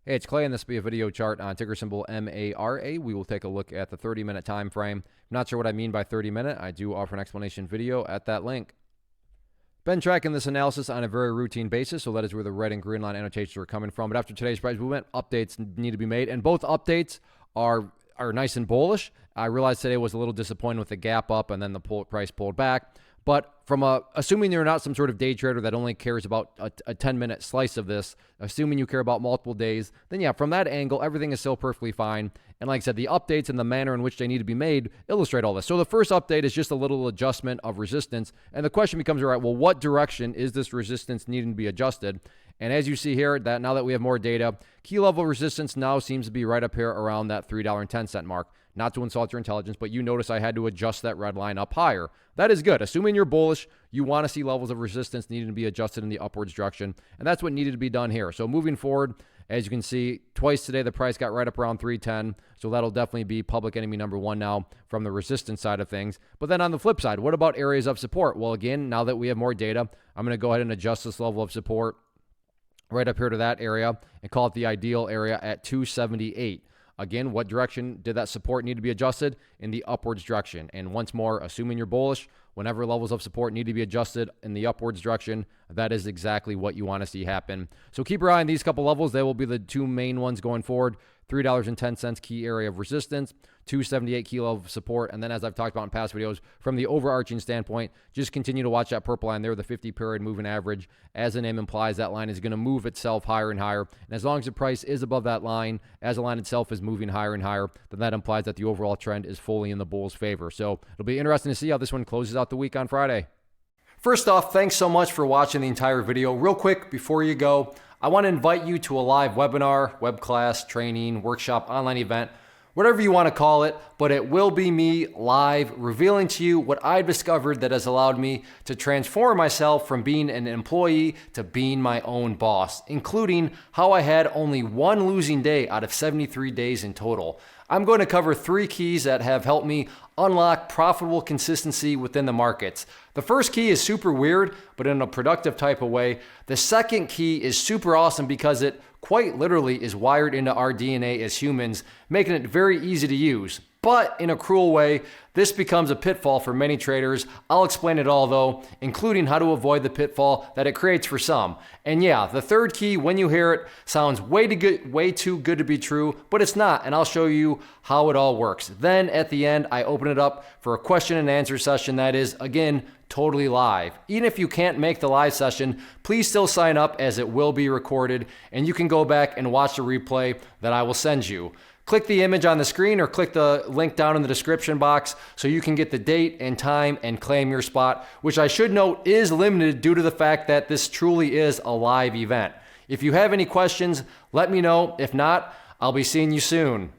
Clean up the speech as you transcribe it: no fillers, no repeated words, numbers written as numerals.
Hey, it's Clay, and this will be a video chart on ticker symbol MARA. We will take a look at the 30-minute time frame. I'm not sure what I mean by 30-minute. I do offer an explanation video at that link. Been tracking this analysis on a very routine basis, so that is where the red and green line annotations are coming from. But after today's price movement, updates need to be made, and both updates are nice and bullish. I realized today was a little disappointing with the gap up and then the price pulled back. But from assuming you're not some sort of day trader that only cares about a 10-minute slice of this, assuming you care about multiple days, then yeah, from that angle, everything is still perfectly fine. And like I said, the updates and the manner in which they need to be made illustrate all this. So the first update is just a little adjustment of resistance. And the question becomes, all right, well, what direction is this resistance needing to be adjusted? And as you see here, that now that we have more data, key level resistance now seems to be right up here around that $3.10 mark. Not to insult your intelligence, but you notice I had to adjust that red line up higher. That is good. Assuming you're bullish, you want to see levels of resistance needing to be adjusted in the upwards direction, and that's what needed to be done here. So moving forward, as you can see, twice today the price got right up around 310, so that'll definitely be public enemy number one now from the resistance side of things. But then on the flip side, what about areas of support? Well, again, now that we have more data, I'm going to go ahead and adjust this level of support right up here to that area and call it the ideal area at 278. Again, what direction did that support need to be adjusted? In the upwards direction. And once more, assuming you're bullish, whenever levels of support need to be adjusted in the upwards direction, that is exactly what you want to see happen. So keep your eye on these couple levels. They will be the two main ones going forward. $3.10 key area of resistance, 278 key level of support. And then as I've talked about in past videos, from the overarching standpoint, just continue to watch that purple line there, the 50-period moving average. As the name implies, that line is going to move itself higher and higher. And as long as the price is above that line, as the line itself is moving higher and higher, then that implies that the overall trend is fully in the bull's favor. So it'll be interesting to see how this one closes out the week on Friday. First off, thanks so much for watching the entire video. Real quick, before you go, I want to invite you to a live webinar, web class, training, workshop, online event, whatever you want to call it, but it will be me live revealing to you what I've discovered that has allowed me to transform myself from being an employee to being my own boss, including how I had only one losing day out of 73 days in total. I'm going to cover 3 keys that have helped me unlock profitable consistency within the markets. The first key is super weird, but in a productive type of way. The second key is super awesome because it quite literally is wired into our DNA as humans, making it very easy to use. But in a cruel way, this becomes a pitfall for many traders. I'll explain it all though, including how to avoid the pitfall that it creates for some. And yeah, the third key, when you hear it, sounds way too good to be true, but it's not, and I'll show you how it all works. Then at the end, I open it up for a question and answer session that is, again, totally live. Even if you can't make the live session, please still sign up as it will be recorded, and you can go back and watch the replay that I will send you. Click the image on the screen or click the link down in the description box so you can get the date and time and claim your spot, which I should note is limited due to the fact that this truly is a live event. If you have any questions, let me know. If not, I'll be seeing you soon.